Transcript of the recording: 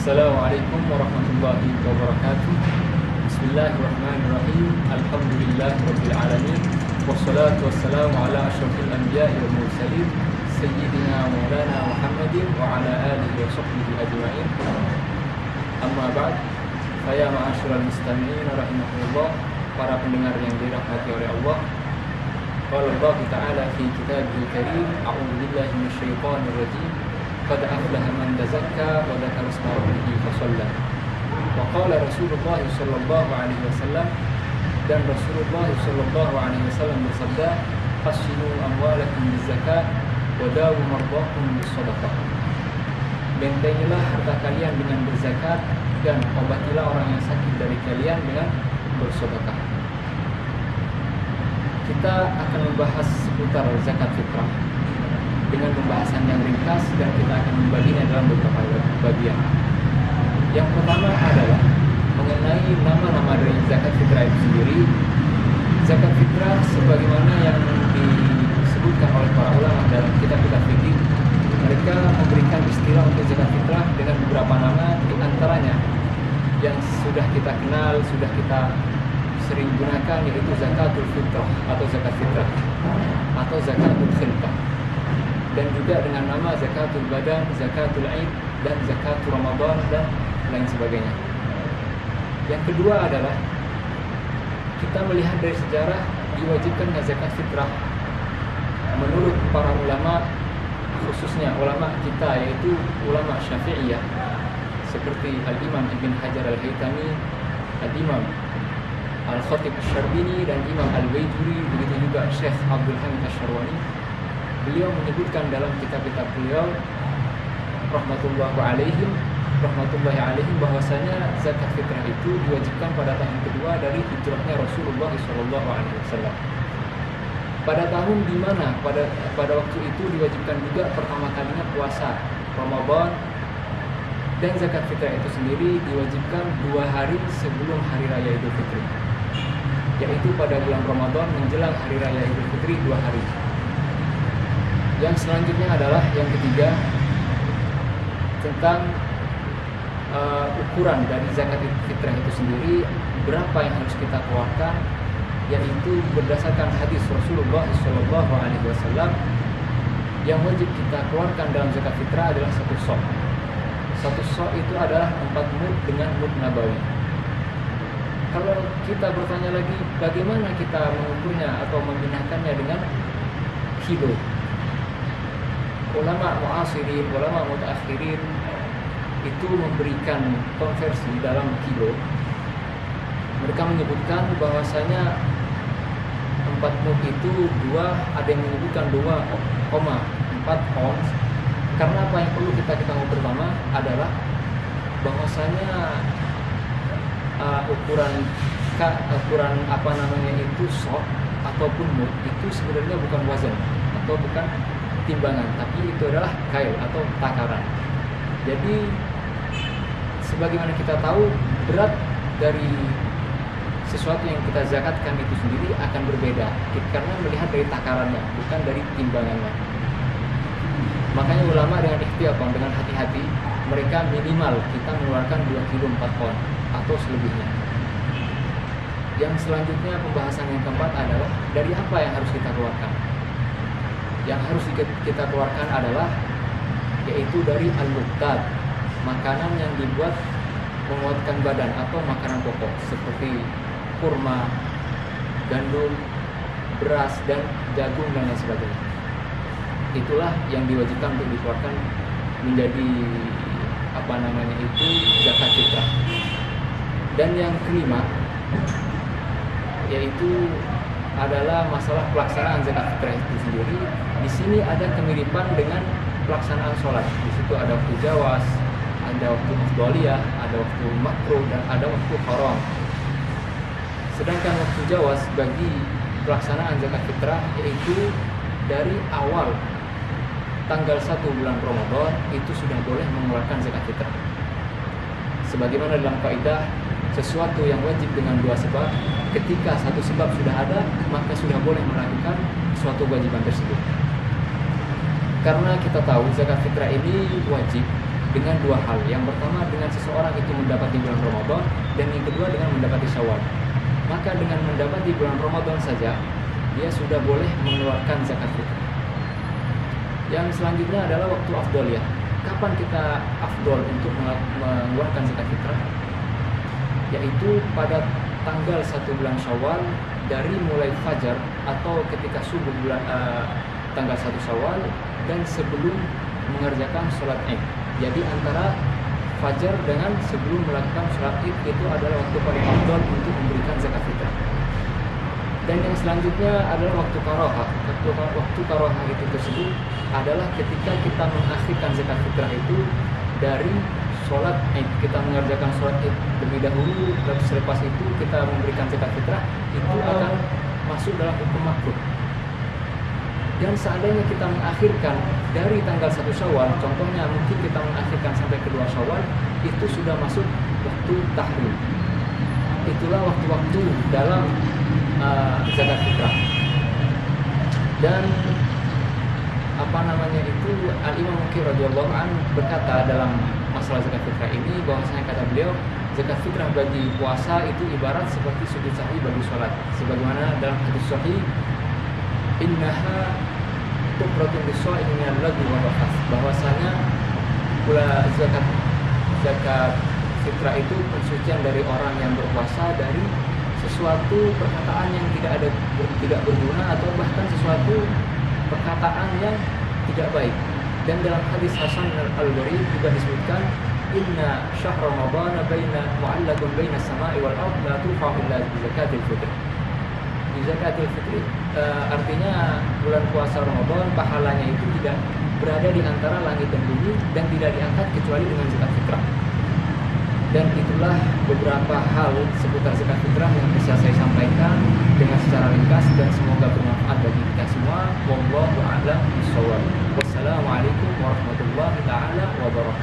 Assalamualaikum warahmatullahi wabarakatuh. Bismillahirrahmanirrahim. Alhamdulillahirabbil alamin. Wassalatu wassalamu ala asyrafil anbiya'i wal mursalin sayyidina maulana Muhammadin wa ala alihi wa sahbihi ajma'in. Amma ba'd. Saya ma'asyiral mustami'in rahimahullah, para pendengar yang dirahmati oleh Allah. Qala Allah Ta'ala fi kitabihil karim, a'udzu billahi minasyaitonir rajim. Qad aflaha man tazakka wa dzakara isma rabbih fasalla. Wa qala Rasulullah sallallahu alaihi wasallam, dan Rasulullah sallallahu alaihi wasallam bersabda, "Qasimu amwalakum bizakat wa dawu mardakum bisadaqah." Bentengilah harta kalian dengan berzakat dan obatilah orang yang sakit dari kalian dengan bersedekah. Kita akan membahas seputar zakat fitrah dengan pembahasan yang ringkas, dan kita akan membaginya dalam beberapa bagian. Yang pertama adalah mengenai nama-nama dari zakat fitrah itu sendiri. Zakat fitrah sebagaimana yang disebutkan oleh para ulama dalam kitab-kitab fikih, mereka memberikan istilah untuk zakat fitrah dengan beberapa nama, di antaranya yang sudah kita kenal, sudah kita sering gunakan, yaitu zakatul fitrah atau zakat fitrah atau zakatul khilqah, dan juga dengan nama zakatul badan, zakatul aid, dan zakatul ramadan, dan lain sebagainya. Yang kedua adalah kita melihat dari sejarah diwajibkannya zakat fitrah menurut para ulama, khususnya ulama kita yaitu ulama Syafi'iyah seperti Al-Imam Ibn Hajar Al-Haytami, Al-Imam Al-Khatib Asy-Syarbini, dan Imam Al-Baijuri, begitu juga Syekh Abdul Hamid Asy-Syarwani. Beliau menyebutkan dalam kitab-kitab beliau rahmatullahi alaihim bahwasanya zakat fitrah itu diwajibkan pada tahun kedua dari hijrahnya Rasulullah SAW. Pada tahun di mana pada waktu itu diwajibkan juga pertama kalinya puasa Ramadan, dan zakat fitrah itu sendiri diwajibkan 2 hari sebelum hari raya Idul Fitri, yaitu pada bulan Ramadan menjelang hari raya Idul Fitri 2 hari. Yang selanjutnya adalah yang ketiga, tentang ukuran dari zakat fitrah itu sendiri, berapa yang harus kita keluarkan, yaitu berdasarkan hadis Rasulullah SAW, yang wajib kita keluarkan dalam zakat fitrah adalah 1 sok. 1 sok itu adalah 4 mud dengan mud nabawi. Kalau kita bertanya lagi, bagaimana kita mengukurnya atau membinakannya dengan kilo? Ulama mu'asirin, ulama mutaakhirin itu memberikan konversi dalam kilo. Mereka menyebutkan bahwasanya 4 mud itu ada yang menyebutkan 2,4 ons. Karena apa yang perlu kita ketahui pertama adalah bahwasanya ukuran apa namanya itu sok ataupun mud itu sebenarnya bukan wazan atau bukan timbangan, tapi itu adalah kail atau takaran. Jadi sebagaimana kita tahu, berat dari sesuatu yang kita zakatkan itu sendiri akan berbeda karena melihat dari takarannya, bukan dari timbangannya. Makanya ulama dengan ikhtiyat, dengan hati-hati, mereka minimal kita mengeluarkan 2 kilo 4 on atau selebihnya. Yang selanjutnya, pembahasan yang keempat adalah dari apa yang harus kita keluarkan. Yang harus kita keluarkan adalah yaitu dari al-muqtad, makanan yang dibuat menguatkan badan atau makanan pokok seperti kurma, gandum, beras, dan jagung, dan lain sebagainya. Itulah yang diwajibkan untuk dikeluarkan menjadi zakat fitrah. Dan yang kelima yaitu adalah masalah pelaksanaan zakat fitrah itu sendiri. Di sini ada kemiripan dengan pelaksanaan sholat. Di situ ada waktu jawas, ada waktu afdhaliyah, ada waktu makruh, dan ada waktu haram. Sedangkan waktu jawas bagi pelaksanaan zakat fitrah yaitu dari awal tanggal 1 bulan Ramadan itu sudah boleh mengeluarkan zakat fitrah. Sebagaimana dalam kaidah, sesuatu yang wajib dengan 2 sebab, ketika 1 sebab sudah ada, maka sudah boleh melakukan suatu kewajiban tersebut. Karena kita tahu zakat fitrah ini wajib dengan dua hal. Yang pertama dengan seseorang itu mendapati bulan Ramadan, dan yang kedua dengan mendapati Syawal. Maka dengan mendapati bulan Ramadan saja dia sudah boleh mengeluarkan zakat fitrah. Yang selanjutnya adalah waktu afdol ya. Kapan kita afdol untuk mengeluarkan zakat fitrah? Yaitu pada tanggal 1 bulan Syawal, dari mulai fajar atau ketika subuh bulan tanggal 1 Syawal, dan sebelum mengerjakan sholat Id. Jadi antara fajar dengan sebelum melakukan sholat Id itu adalah waktu paling afdol untuk memberikan zakat fitrah. Dan yang selanjutnya adalah waktu karohah. Waktu karohah itu tersebut adalah ketika kita mengakhirkan zakat fitrah itu dari sholat Id. Kita mengerjakan sholat Id lebih dahulu, lalu selepas itu kita memberikan zakat fitrah, itu akan masuk dalam hukum makruh. Dan seandainya kita mengakhirkan dari tanggal 1 Syawal, contohnya mungkin kita mengakhirkan sampai ke 2 Syawal, itu sudah masuk waktu tahrim. Itulah waktu-waktu dalam zakat fitrah. Dan Al-Imam Muqir radhiyallahu anhu berkata dalam masalah zakat fitrah ini, bahwasanya kata beliau, zakat fitrah bagi puasa itu ibarat seperti sujud sahwi bagi sholat. Sebagaimana dalam hadis sahih, innaha tuqratun lis-sha'imi minal lagwi wa bakas, bahwasanya pula zakat fitrah itu pensucian dari orang yang berpuasa dari sesuatu perkataan yang tidak berguna, atau bahkan sesuatu perkataan yang tidak baik. Dan dalam hadis Hasan al-Gharib juga disebutkan, inna syahr Ramadan mu'allaqun baina as-sama'i wal ardh la turfa'u illa bi zakatil fitr. Di zakatil fitr artinya bulan puasa Ramadan pahalanya itu tidak berada di antara langit dan bumi, dan tidak diangkat kecuali dengan zakat fitrah. Dan itulah beberapa hal seputar zakat fitrah yang bisa saya sampaikan dengan secara ringkas, dan semoga bermanfaat bagi kita semua. Wallahu a'lam bishawab. Wassalamualaikum warahmatullahi taala wabarakatuh.